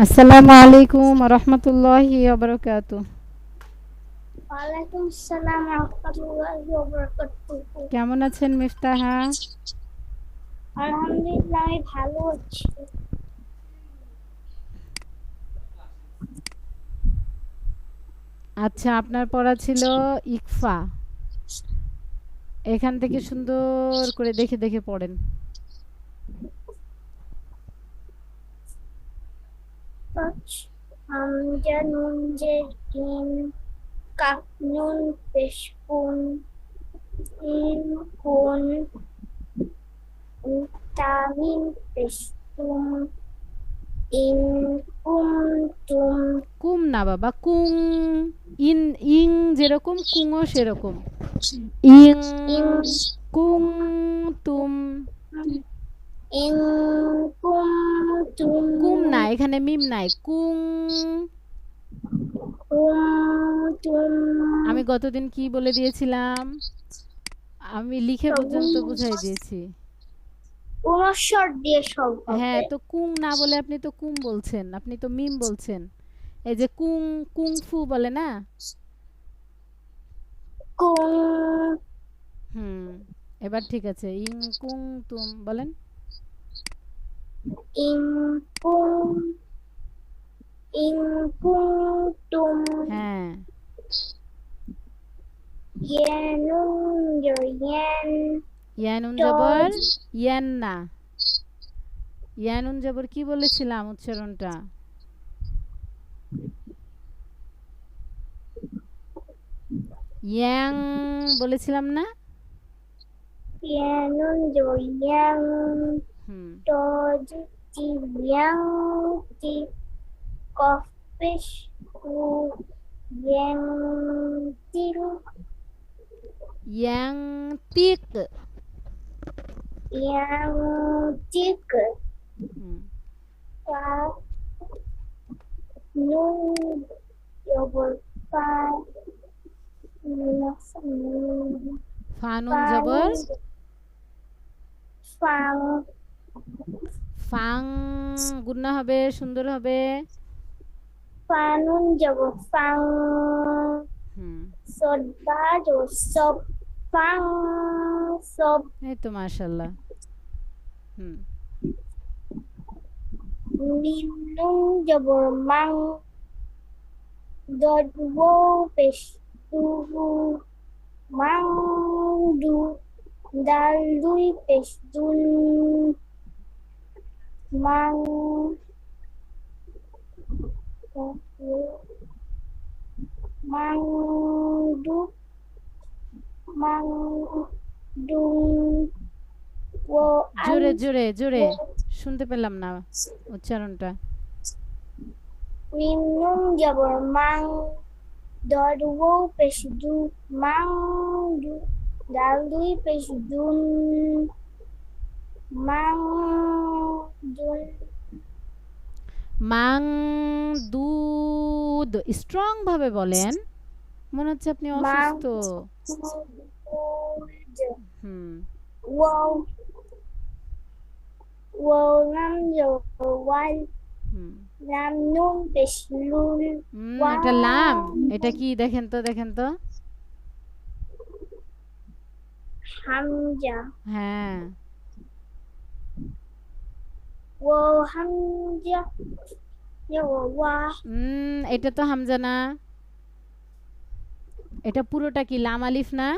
আসসালামু আলাইকুম রহমতুল্লাহি ওয়া ওয়ালাইকুম আসসালাম রাহমাতুল্লাহি ওয়া বারাকাতুহু। কেমন আছেন মিফতাহা? আলহামদুলিল্লাহ আমি ভালো আছি। আচ্ছা, আপনার পড়া ছিল ইকফা। এখান থেকে সুন্দর করে দেখে দেখে পড়েন। হামজা নুন জের কিন কাফ নুন পেশ কুন ইন কুন তামিম পেশ তুম ইন কুনতুম। কুম না বাবা, কুং। ইন ইং যেরকম কুংও সেরকম। ইং ইন কুং তুম। ইন কুনতুম কুম না, এখানে মিম নাই। কুং। কুনতুম আমি গতদিন কি বলে দিয়েছিলাম? আমি লিখে পর্যন্ত বুঝাই দিয়েছি। পুনঃস্বর দিয়ে সব হ্যাঁ, হবে। তো কুং না বলে আপনি তো কুম বলছেন, আপনি তো মিম বলছেন। এই যে কুং, কুংফু বলে না? কুং হুম, এবার ঠিক আছে। ইং কুং তুম বলেন। ইং কুং ইং কুংতুম হ্যাঁ, ইয়ানুন ইয়ান ইয়ানুন জবর টজ ইয়ান না। ইয়ানুন জবর কি বলেছিলাম উচ্চারণটা? ইয়াং বলেছিলাম না? ইয়ানুন ইয়ান হুম, টজ টি ইয়াং টি কফ পেশ কু ইয়াং তিল ইয়াং তিক। ইয়াং টিক হুম, ফা নুন জবর ফা ফানুন জবর ফাং ফাং ফাং। গুন্না হবে, সুন্দর হবে। ফানুন যাব ফাং হুম, সদবা যাব সব ফাং সব এই তো মাশাআল্লাহ। হুম, মিনুন যাব মাং দদ wo পেশ দু মাং দু দাল দুই পেশ দুন মাং মাং দু মাং দুং wo আন জোরে জোরে জোরে শুনতে পেলাম না উচ্চারণটা। মিম নুন জবর মাং দড ওয়াও পেশ দু মাং দু দাল দুই পেশ দুন মাং দুন মাং দুধ স্ট্রং ভাবে বলেন, মনে হচ্ছে আপনি মাং অসুস্থ। দুদ হুম, ওয়াও ওয়াও লাম জবর ওয়াল হুম, লাম নুন পেশ লুল এটা লাম। ওয়াও এটা কি দেখেন তো, দেখেন তো। হামজা হ্যাঁ, ওয়াও হামজা জবর ওয়া এটা তো হামজা না। এটা পুরোটা কি লাম আলিফ না?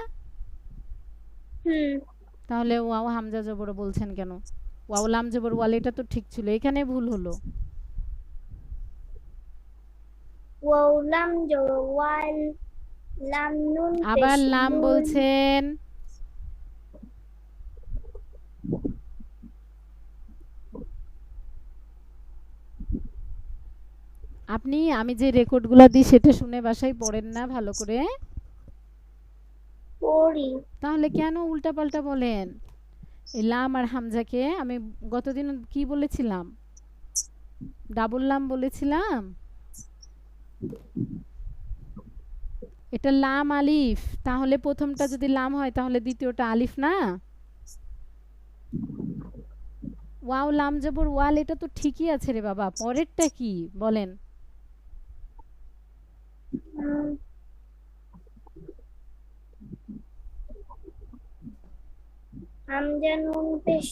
হুম তাহলে ওয়াও হামজা জবর বলছেন কেন? ওয়াও লাম জবর ওয়াল, এটা তো ঠিক ছিল, এখানে ভুল হলো। ওয়াও লাম জবর ওয়াল লাম নুন পেশ আবার লাম লুল বলছেন। আপনি আমি যে রেকর্ডগুলো দিই সেটা শুনে বাসায় পড়েন না ভালো করে? পড়ি তাহলে কেন উল্টাপাল্টা বলেন? এই লাম আর হামজাকে আমি গতদিন কি বলেছিলাম? ডাবল লাম বলেছিলাম। এটা লাম আলিফ, তাহলে প্রথমটা যদি লাম হয় তাহলে দ্বিতীয়টা আলিফ না? ওয়াও লাম জবর ওয়াল, এটা তো ঠিকই আছে রে বাবা, পরেরটা কি বলেন? উম, হামজা নুন পেশ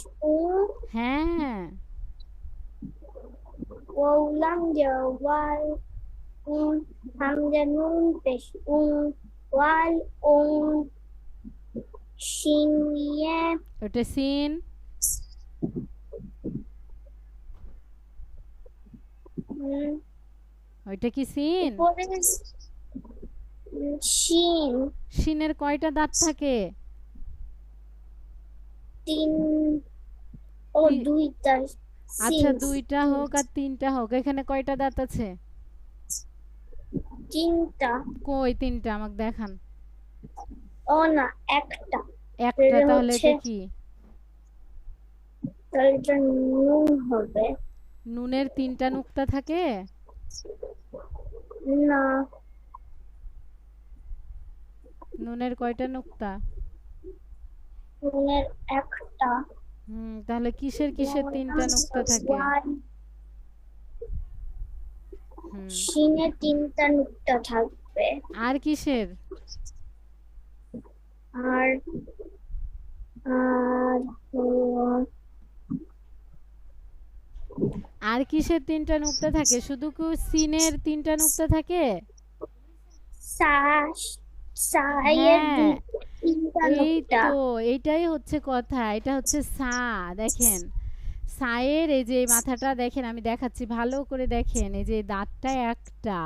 হ্যাঁ, ওয়াও লাম জা ওয়াল হামজা নুন পেশ ওয়াল শিন ইয়ে ওটা সিন, উম, ওইটা কি সিন? উপরে শিন সিনের কয়টা দাঁত থাকে? 3 ও তি- 2টা আচ্ছা, সিন 2টা হোক আর 3টা হোক, এখানে কয়টা দাঁত আছে? 3টা কই 3টা আমাকে দেখান। ও না একটা একটা, এটা তাহলে হচ্ছে এটা কি? তাহলে এটা নুন হবে নুনের 3টা নুক্তা থাকে? না নুনের কয়টা নুক্তা? নুনের একটা তাহলে কিসের কিসের 3টা নুক্তা থাকে? ওয়ান হুম, শিনে 3টা নুক্তা থাকবে আর কিসের? আর আর আর কিসের 3টা নুক্তা থাকে? শুধু কি সিনের 3টা নুক্তা থাকে? সা সায়ের হ্যাঁ, 3টা এই নুক্তা তো, এইটাই হচ্ছে কথা, এটা হচ্ছে সা। দেখেন, সায়ের এই যে এই মাথাটা দেখেন, আমি দেখাচ্ছি ভালো করে দেখেন, এই যে দাঁতটা একটা,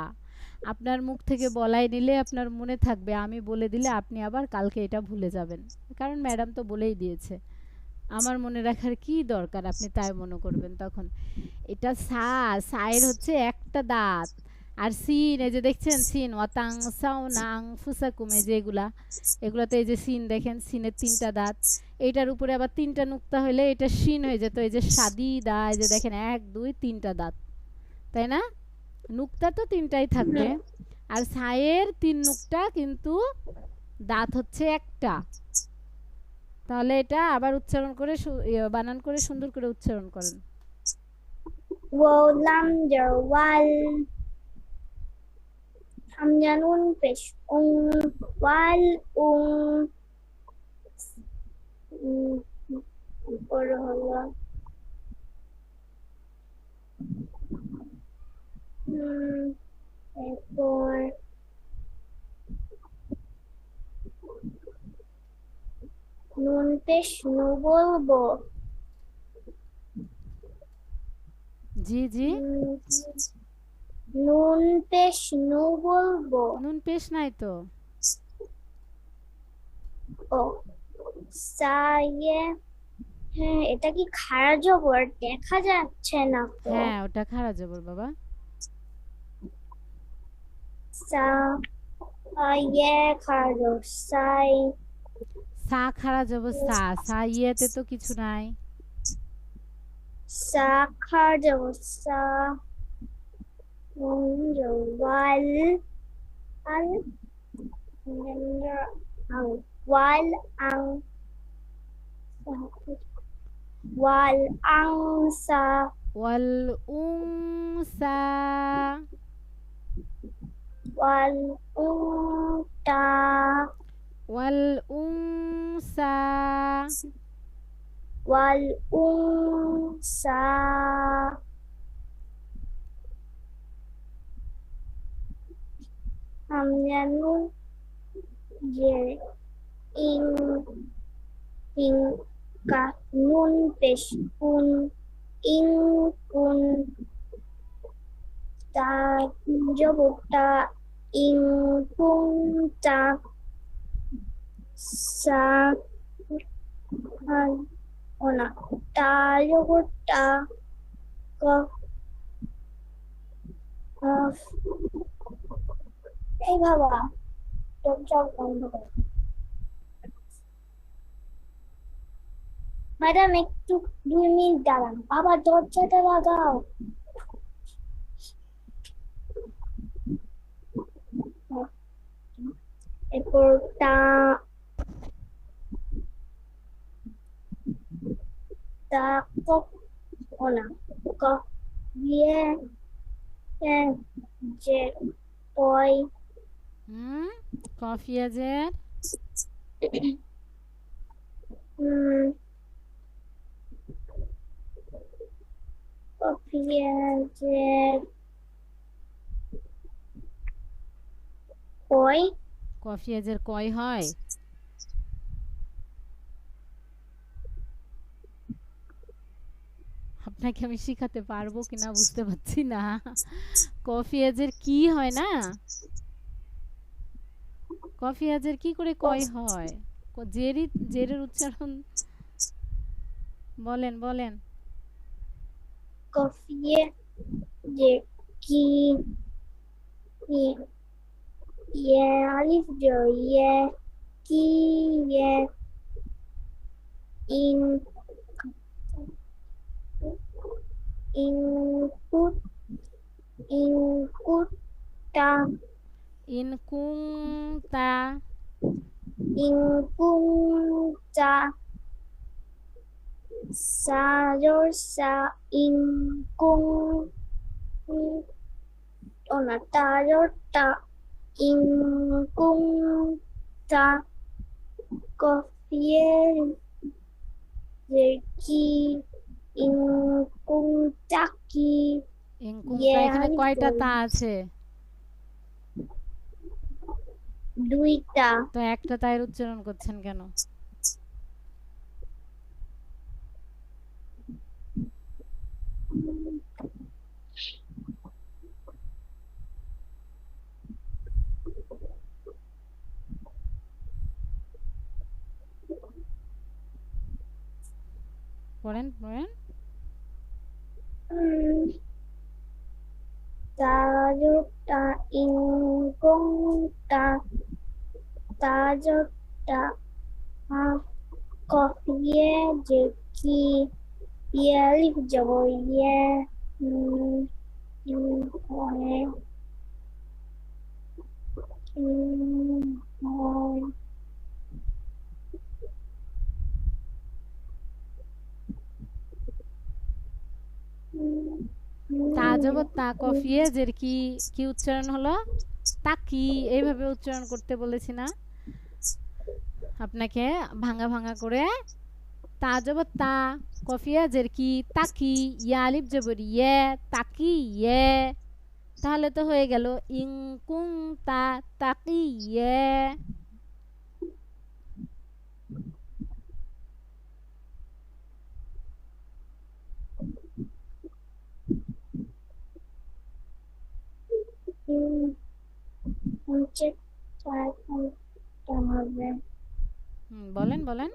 আপনার মুখ থেকে বলাই নিলে আপনার মনে থাকবে, আমি বলে দিলে আপনি আবার কালকে এটা ভুলে যাবেন, কারণ ম্যাডাম তো বলেই দিয়েছে। আমার মনে রাখার কি দরকার, আপনি তাই মনে করবেন তখন। এটা সা, সায়ের হচ্ছে একটা দাঁত। আর সিন, এই যে দেখছেন সিন, ওয়াতাং সাউনাং ফুসাকুম, এই যে এগুলা, এগুলাতে এই যে সিন দেখেন, সিনের 3টা দাঁত। এইটার উপরে আবার 3টা নুক্তা হইলে এটা শিন হয়ে যেত, এই যে সাদিদা, এই যে দেখেন 1 2 3টা দাঁত, তাই না? নুক্তা তো 3টাই থাকবে। আর সায়ের 3 নুক্তা, কিন্তু দাঁত হচ্ছে একটা। তাহলে এটা আবার উচ্চারণ করে বানান করে সুন্দর করে উচ্চারণ করেন। ওয়াও লাম জা ওয়াল হামজা নুন পেশ ওয়াল পরে হলো এরপর নুন পেশ নু বলবো জি জি, নুন পেশ নু বলবো নুন পেশ নাই তো। ও সায়ে হ্যাঁ এটা কি খাড়া জবর দেখা যাচ্ছে না তো হ্যাঁ, ওটা খাড়া জবর বাবা। সা ইয়ে খাড়া জবর সাই সা খাড়া জবর সা, সা ইয়েতে তো কিছু নাই। সা খাড়া জবর সা ওয়াল আল আং ওয়াল আং ওয়াল আংসা ওয়াল উংসা, ওয়াল উংটা ওয়াল উংসা, ওয়াল উংসা আমজানু যে ইং ইং কা নুন পেশ কুন ইং কুন তা জবটা ইং কুনটা সা ওনা তা জবটা কফ কফ এই বাবা দরজা বন্ধ করো ম্যাডাম একটু 2 মিনিট দাঁড়ান বাবা দরজাটা লাগাও এরপর তা তা Ona. Ko. Ye. Ye. Je. Koi. হুম কফিয়াজের Hmm. Kopiye. Je. Koi. কফিয়াজের কয় হয় আপনাকে আমি শিখাতে পারবো কিনা বুঝতে পারছি না কফিয়াজের কি হয় না কফিয়াজের কি করে কয় হয় জেরের উচ্চারণ বলেন বলেন Kopiye. Je. Ki. Ye. Ye. Alif. Jo. Ye. Ki. Ye. In. Input. Input. Ta. ইনকুংতা Inpunta. Sayor. Sa. Inkung. Ona. Tayor. Ta. Inkung. Ta. Kopiye. Ki. Inkungtaki. ইনকুংতা এখানে কয়টা তা আছে দুইটা তো একটা তায়ের উচ্চারণ করছেন কেন পড়েন পড়েন তাজটা ইনকুংটা তাজটা কফিয়ে যে কি ইয়ালিফ যাব ইয়ে হয় তা যাবত তা কফিয়েজের কি কি উচ্চারণ হলো তাকি এইভাবে উচ্চারণ করতে বলেছি না আপনাকে ভাঙা ভাঙা করে তা যাবত তা কফিয়াজের কি তাকি ইয়া আলিফ জবর ইয়ে তাকি ইয়ে তাহলে তো হয়ে গেল ইনকুং তা তাকি ইয়ে হচ্ছে হবে বলেন বলেন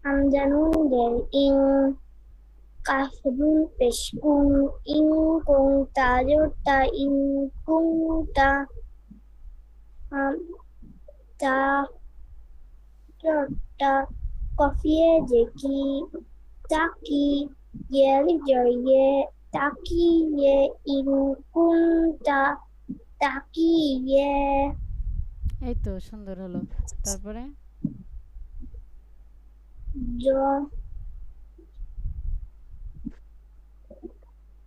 আমজানুন del in kafrun peshkun in kung ta jota in kung ta ta jota kofie jeki taki ye ye taki ye in kung ta taki ye এই তো সুন্দর হলো তারপরে jo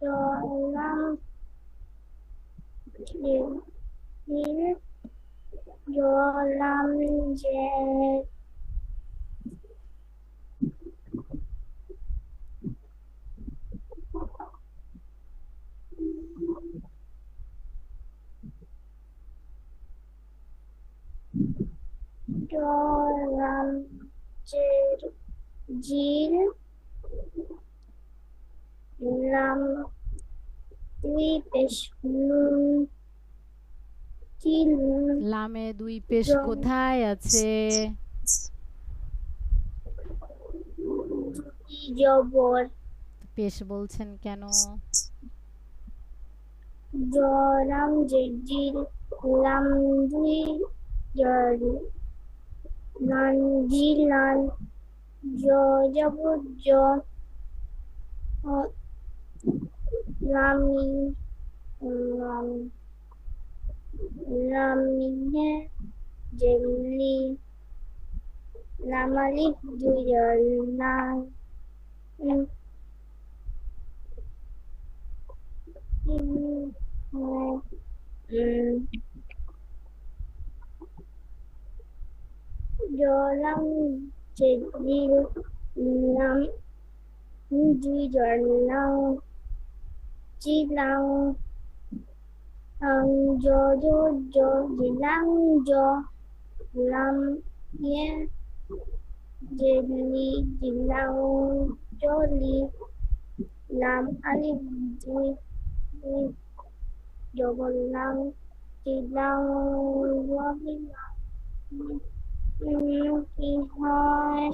jolam jolam je jolam jil lam দুই পেশ নুন তিন লামে দুই পেশ কোথায় আছে জবর পেশ বলছেন কেন জরাম জিল লাম দুই জর নান জিলান জ জবর জ লামি লাম লামিনে জেলি লামালি দুই জর নান mm, mm, gió lắm chỉ đi lắm đi gió lắm chỉ lắm gió gió gió chỉ lắm gió lắm yeah jelly jilang joli lam alif di jogolang jilang wabi ihai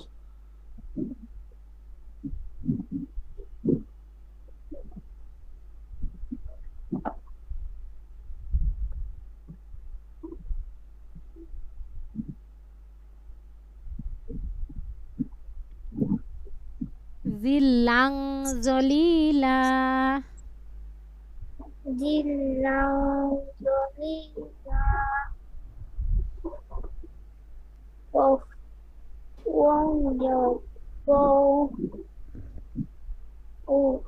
জিল্লাং জলিলা jilang joli la Cô uống dầu cô u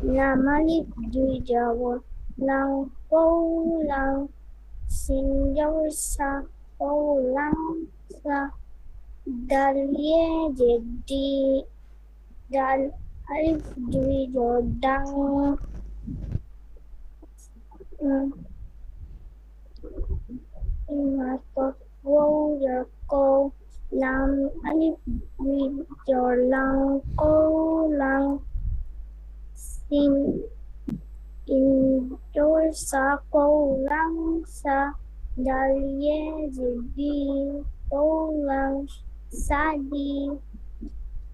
làm alif duy dầu lăng cô lăng xin dấu sa cô lăng sa dalie jadi dal alif duy dầu đăng mà cô giờ cô làm alif duy dầu lăng cô lăng xin Indosa Kolang sa Dalie jadi Kolang Sadi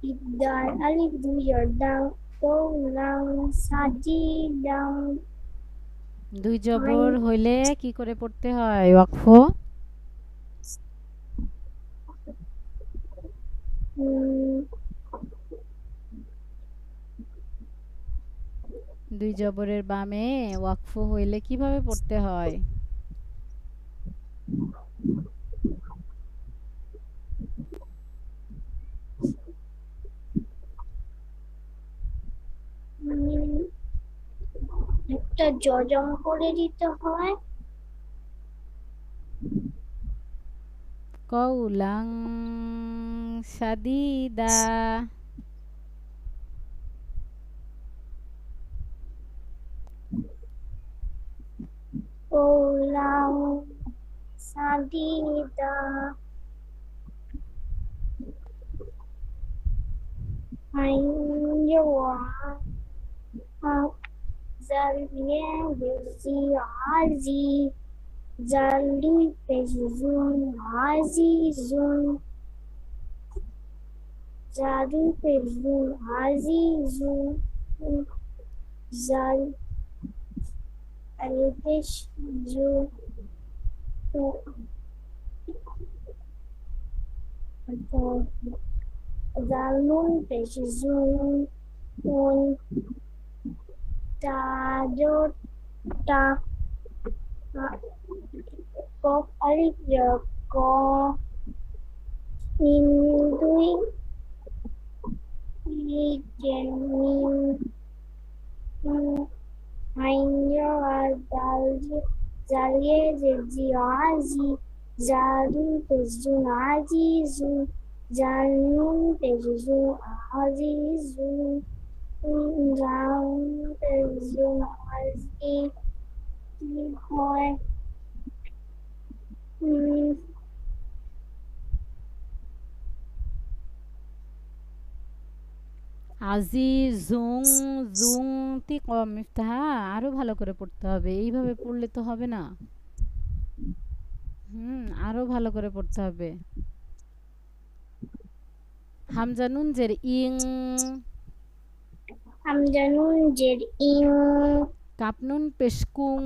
Ibdal Alif Du Yordang Kolang Sadi Dang দুই জবর হইলে কি করে পড়তে হয় ওয়াকফ দুই জবরের বামে ওয়াকফ হইলে কিভাবে পড়তে হয় একটা জজম করে দিতে হয় কৌলাং সাদিদা Kolang Sadida Aywa Zalye Bezi Azi Zali Pezun Azizun Zali Pezun Azizun Zal Alipesh Ju Zalun Pezun Un Tajot Ta Kok Alif Giờ Ko Min Dui Ni Chen Min Ainyo Zalye Zezi Azi Zalun Pezun Azizun Zalun Pezun Azizun Zalun Pezun Azizun Hoy আজিজুং জুং তি কম ইফতাহা আরো ভালো করে পড়তে হবে এইভাবে পড়লে তো হবে না আরো ভালো করে পড়তে হবে হামজা নুন জের ইং Hamjanun Jed Ing কাপ নুন পেশকুং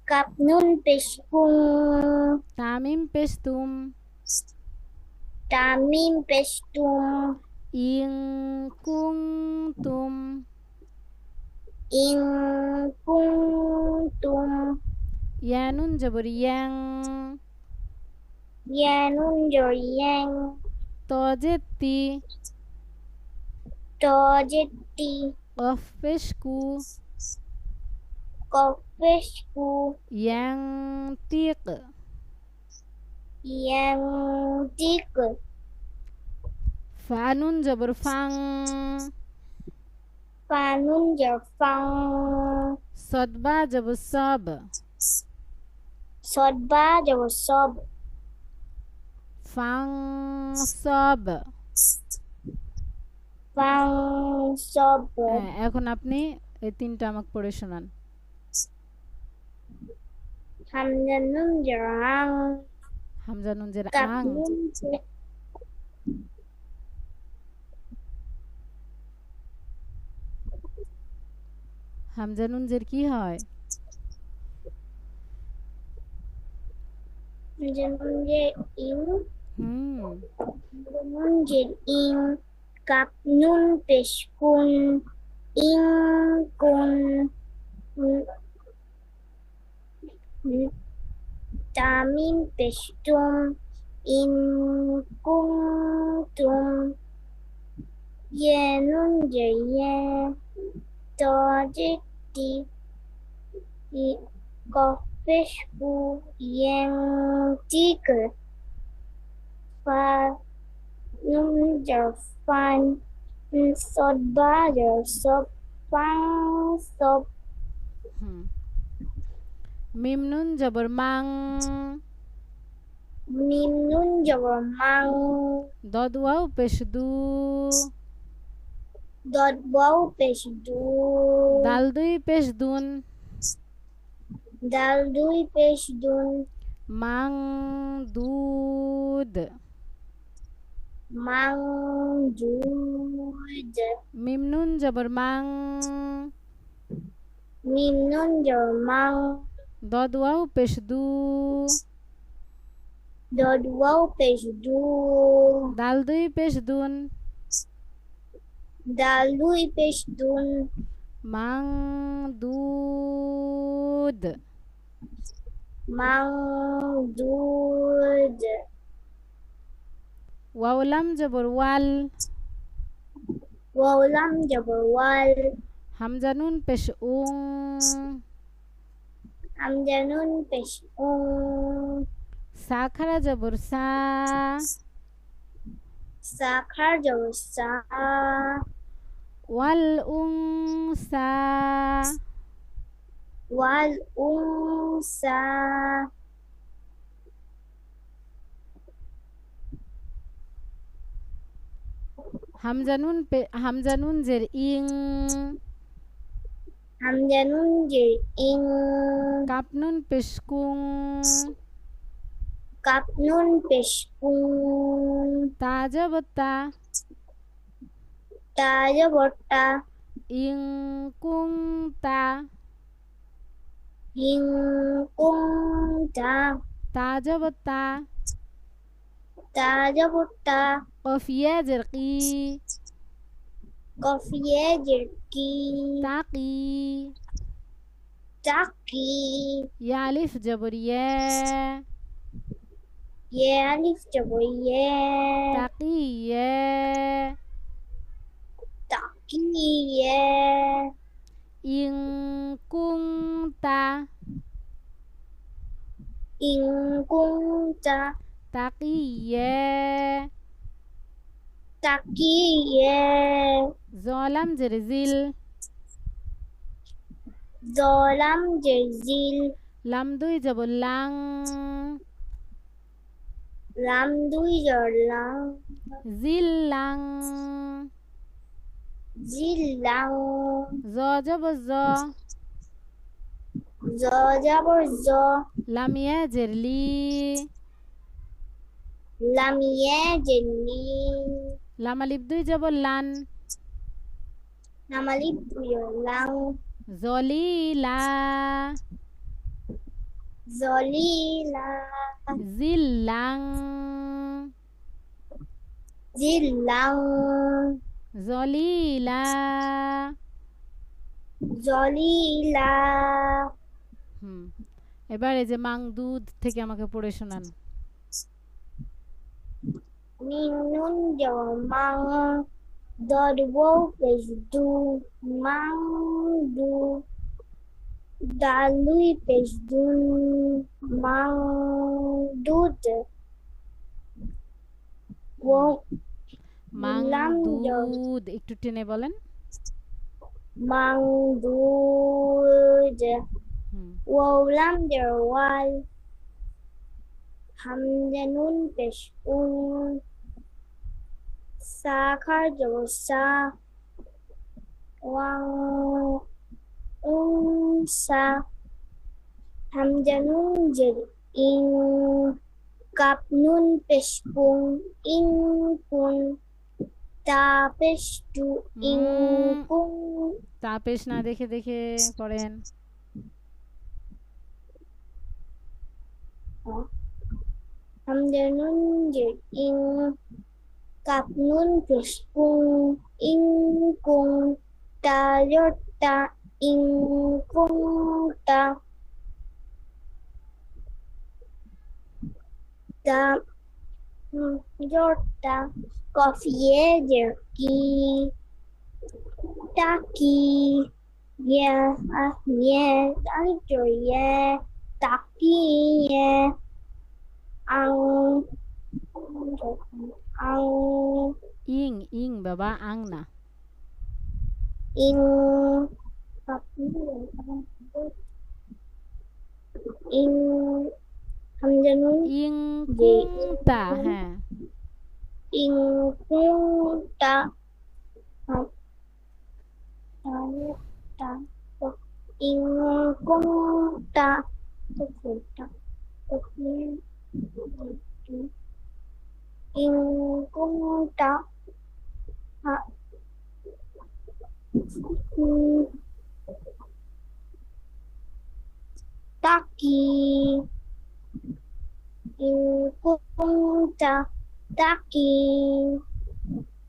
Kapnun Peshkung Tamim পেশতুম Tamim Peshtum ইং কুং তুম In Kuntum ইয়ানুন জবর ইয়াং Yanun Joryang তজেতি Tojeti. কফ পেশ কু Kofesku. ইয়াং তিক Yang tik. ফানুন জবর ফাং Panun Jafang. সদবা জবর সব Sodba Jawasob. ফাং সব Fang Sob. এখন আপনি এই তিনটা আমাকে পড়ে শোনান Hamdanun Jarang. হামজা নুন জের আং Kapnun. হামজা নুন জের কি হয় Hamdanun In. Hmm Hamdanun In. Kapnun Peshkun. In Kun. Tamim Peshtum. In Kuntum. Yenun Ye. Tojeti. Kofesku. Yang tik. Fa. Num Jafan. Sodba Jasop. Fang Sop. হুম মিম নুন জবর মাং Mim Nun Jawamang. দদ ওয়াও পেশ দু Dot Wow Peshdu. দাল দুই পেশ দুন Dal Dui Peshdun. মাং দুদ Mang Dud. মিম নুন জবর মাং Mim Nun Jawamang. দদ ওয়াও পেশ দু Dot Wow Peshdu. দাল দুই পেশ দুন Dal Dui Peshdun. মাং দুদ Mang Dud. ওয়াওলাম জবর ওয়াল Waulam Jabawal. হামজা নুন পেশ উং Amjanun Peshung. সাখারা জবর সা Sakhar Jawasa. ওয়াল উং সা Wal Unsa. হামজা নুন জের ইং Hamjanun Ing. কাপ নুন পেশ কুং Kapnun Peshkun. তা জবর তা Taja Botta. ইং কুং তা Hing Kung Ta. তা জবর তা Taja Botta. কফ ইয়া জের কি Kofiye Jirki. তাকি Taki. ইয়া আলিফ জবর ইয়া Ye Alif Jaboye. তাকি ইয়া Takiye. ইং কুং তা Ing Kung Ta. তাকি ইয়া Takiye. জলাম জের জিল Zolam Jezil. লাম দুই জবর লাং Lam Dui Jorlang. জিল লাং Zilang. জ জবর জ Zo Jabor Zo. লাম ইয়া জের লি Lam Ye Jeli. লাম আলিফ দুই জবর লান Namalip Yolang. জলিলা Zolila. জিল্লাং Zilang. জলিলা Zolila. এবার এই যে মাং দুধ থেকে আমাকে পড়ে শোনান Minun Jomang. dot wow pesh du mang du dalui pesh dun mang dud wow lam dot মাংদুদ একটু টেনে বলেন mang dud hmm wow lam der wal hamza nun pesh un sa khar der sa wang sa hamza nun jer in kap nun pesh pung in kun ta pesh tu in um, kung Tapesh না দেখে দেখে করেন hamza nun jer in kap nun pesh pung in kung ta yor ta in kung ta ta yor ta coffee jer ki ta ki yeah yeah I enjoy yeah ta ki yeah ang ang ইং ইং বাবা আং না in in hamza nun ইং je কুং তা হ্যাঁ in kung ta ta in kung ta in kung ta taki in kung ta taki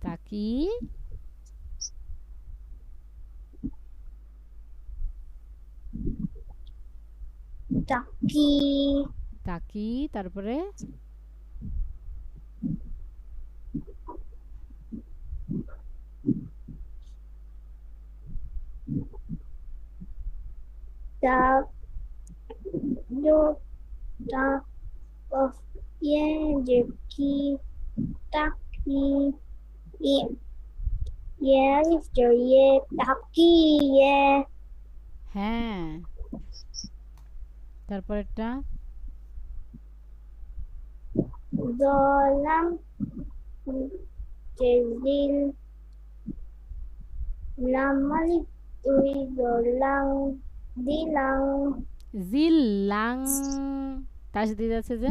তাকি taki তাকি তারপরে ta yo ta of ye je ki taki ye yeah if ye taki ye হ্যাঁ তারপরেরটা dolam jezil lamali tui dolang dilang জিল্লাং তাসদিদ আছে যে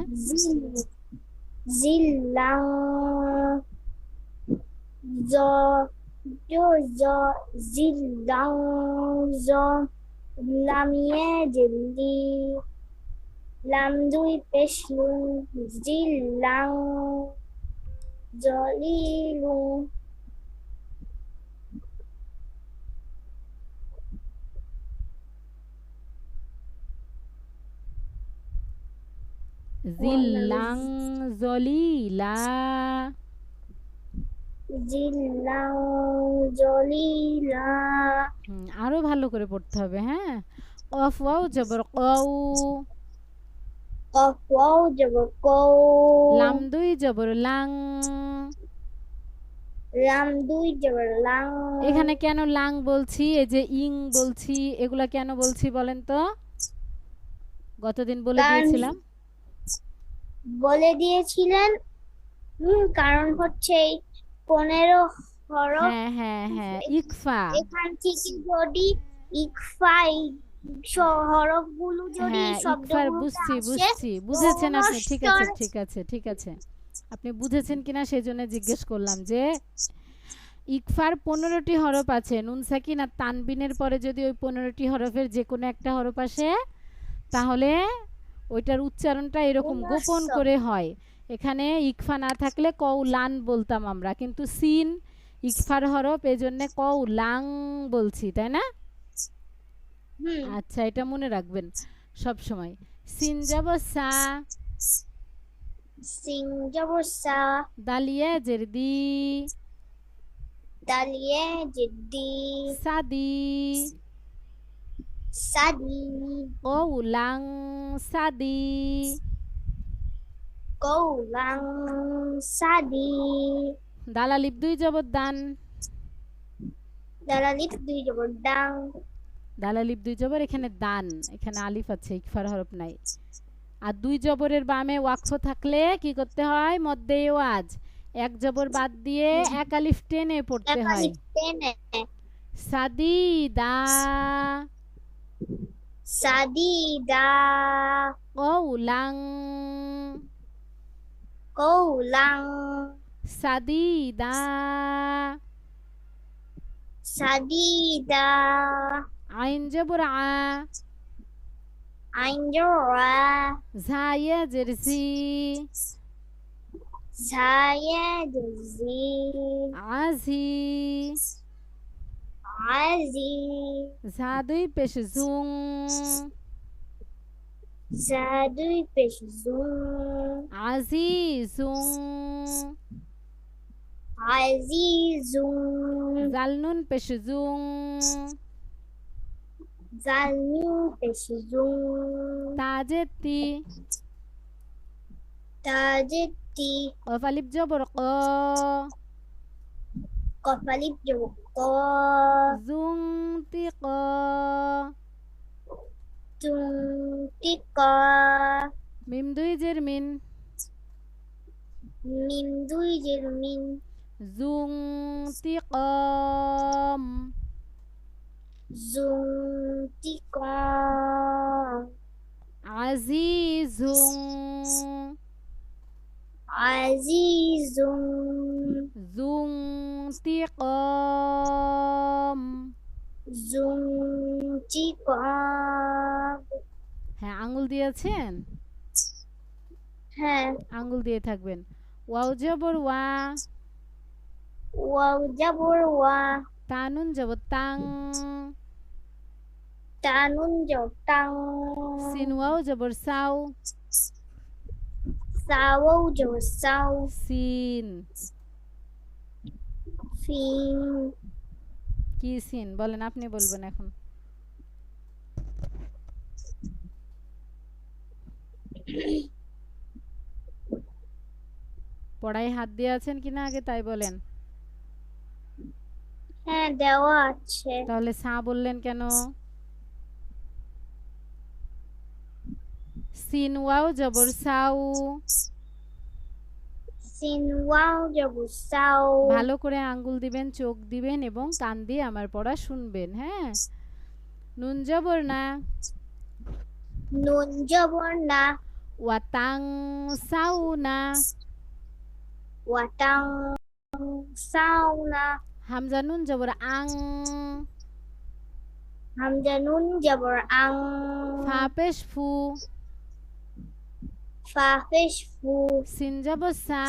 zilang zo yo zo zilang zo lam ye jeli lam dui peshlung zilang zolilung জিল্লাং জলিলা zilang zolila আরো ভালো করে পড়তে হবে হ্যাঁ কফ ওয়াও জবর কও of wow jabber ko লাম দুই জবর lung lam dui jabber lang এখানে কেন লাং বলছি এই যে ইং বলছি এগুলা কেন বলছি বলেন তো গতদিন বলে কারণ দিয়েছিলাম বলে দিয়েছিলেন কারণ হচ্ছে এই 15 হরফ হ্যাঁ হ্যাঁ হ্যাঁ ইকফা এখান থেকে যদি ইকফাই হরফগুলো যদি হ্যাঁ ইকফার শব্দগুলোতে বুঝছি আসে বুঝছি বুঝেছেন আপনি ঠিক আছে অনস্বর ঠিক আছে ঠিক আছে আপনি বুঝেছেন কিনা সেই জন্য জিজ্ঞেস করলাম যে ইকফার 15টি হরফ আছে নুন সাকিন আর তানবিনের পরে যদি ওই 15টি হরফের যে কোনো একটা হরফ আসে তাহলে ওইটার উচ্চারণটা এরকম গোপন অনস্বর করে হয় এখানে ইকফা না থাকলে কৌলান বলতাম আমরা কিন্তু সিন ইকফার হরফ এজন্য কৌলাং বলছি তাই না আচ্ছা এটা মনে রাখবেন সব সময় সিন যাব সা সিং জবর সা দালিয়া জেরদি দালিয়ে জিদ্দি সাদি সাদি কৌলাং সাদি কৌলাং সাদি দাল আলিফ দুই জবর দান দালালিফ দুই জবর দাং দাল আলিফ দুই জবর এখানে দান এখানে আলিফ আছে ইকফার হরফ নাই আর দুই জবরের বামে ওয়াকফ থাকলে কি করতে হয় মধ্যে ওয়াজ এক জবর বাদ দিয়ে এক আলিফ টেনে পড়তে হয় একালিফ টেনে সাদিদা সাদিদা কৌলাং কৌলাং সাদিদা সাদিদা আইন জবর আ আইন জোড়া ঝায়া জেরসি জায়েদজি আজি আজি ঝা দুই পেশ জুং জাদুই পেশ জুম আজিজুং আজিজুম জাল নুন পেশ জুং জালমি পেশ জুম তাজেতি তাজেতি কফ আলিফ জবর ক কফালিপ জবক জুং তি ক তুমতিক মিম দুই জের মিন মিম দুই জের মিন জুং তি কম জুমতিক আজিজুং আজিজুম জুং তি কম জুমতিক হ্যাঁ আঙ্গুল দিয়েছেন হ্যাঁ আঙ্গুল দিয়ে থাকবেন ওয়াও জবর ওয়া ওয়াও জবর ওয়া তানুন জবর তাং তানুন জটাং সিন ওয়াও জবর সাও সাওয়াও জবর সাও সিন ফিন কি সিন বলেন আপনি বলবেন এখন পড়ায় হাত দিয়ে আছেন কিনা আগে তাই বলেন হ্যাঁ দেওয়া আছে তাহলে সা বললেন কেন সিন ওয়াও জবর সাউ সিন ওয়াও জবর সাও ভালো করে আঙ্গুল দিবেন চোখ দিবেন এবং কান দিয়ে আমার পড়া শুনবেন হ্যাঁ নুন জবর না নুন জবর না ওয়াতাং সাউনা ওয়াটাং সাওনা হামজা নুন জবর আং হামজা নুন জবর আং ফা পেশ ফু ফা পেশ ফু সিন জবর সা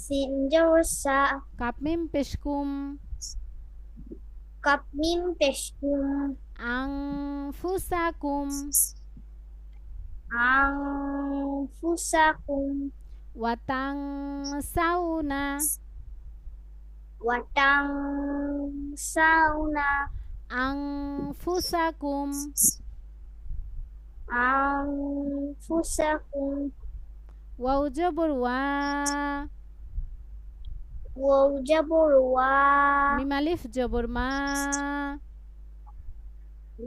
সিন জবর সা কাপ মিম পেশ কুম কাপ মিম পেশ কুম আং ফুসাকুম আং ফুসাকুম ওয়াতাং সাউনা ওয়াটাং সাওনা আং ফুসাকুম আং ফুসাকুম ওয়াও জবর ওয়া ওয়াও জবর ওয়া মিম আলিফ জবর মা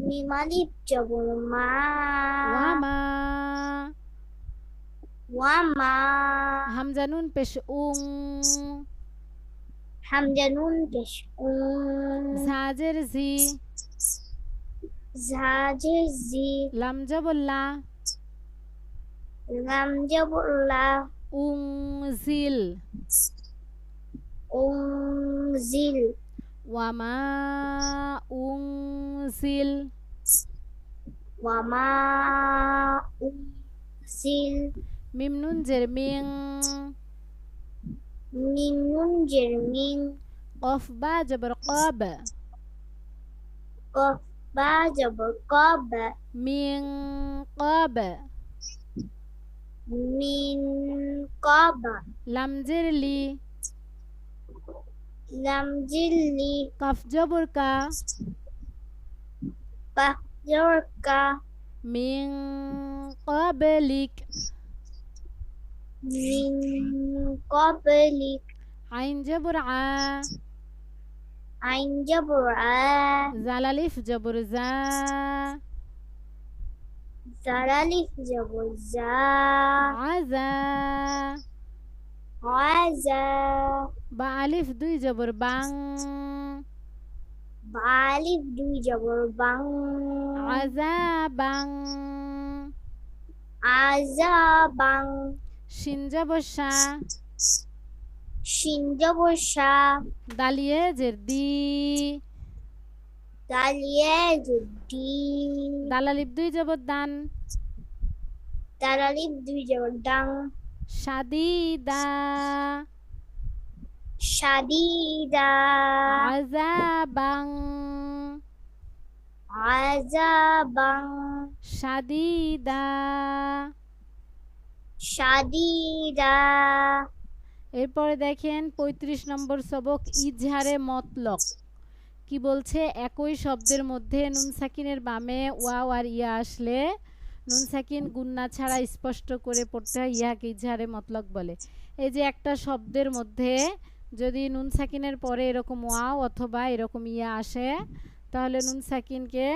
মিম আলিফ জবর মা ওয়ামা ওয়ামা হামজা নুন পেশ উং হামজা নুন পেশ উম ঝাজের জি ঝাজে জি লাম জবর লা লাম জবর লা উং জিল উনজিল ওয়ামা উং জিল ওয়ামা উনজিল মিম নুন জের মিং মিম নুন জের মিন কফ বা জবর কব কফ বা জবর কব মিং কব মিন কব লাম জের লি লাম জিল্লি কাফ জবর কা কাফ জবর কা মিন ক্বাবলিক মিন ক্বাবলিক আইন জবর আ আইন জবর আ জাল আলিফ জবর জা জাল আলিফ জবর জা আযা আযা বা আলিফ দুই জবর বাং বা আলিফ দুই জবর বাং আযাবাং আযাবাং শিন জবর শা শিন জবর শা দালিয়ে জের দি দালিয়ে জুদ্দি দাল আলিফ দুই জবর দান দাল আলিফ দুই জবর দাং শাদিদা শাদিদা আযাবাং আযাবাং শাদিদা শাদিদা এরপরে দেখেন ৩৫ নম্বর সবক ইজহারে মতলক কি বলছে একই শব্দের মধ্যে নুন সাকিনের বামে ওয়াও আর ইয়া আসলে নুন সাকিন গুন্না ছাড়া স্পষ্ট করে পড়তে হয়, ইহাকে ইজহারে মতলক বলে। এই যে একটা শব্দের মধ্যে যদি নুন সাকিনের পরে এরকম ওয়াও অথবা এরকম ইয়া আসে তাহলে নুন সাকিনকে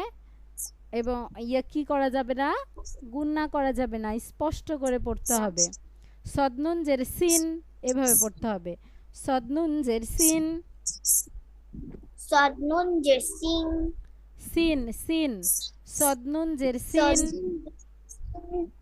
এবং ইয়া কি করা যাবে না, গুন্না করা যাবে না, স্পষ্ট করে পড়তে হবে। সদনুন জের সিন এভাবে পড়তে হবে, সদনুন জের সিন সদ নুন জের সিন সিন সিন সদনুন জের সিন সদ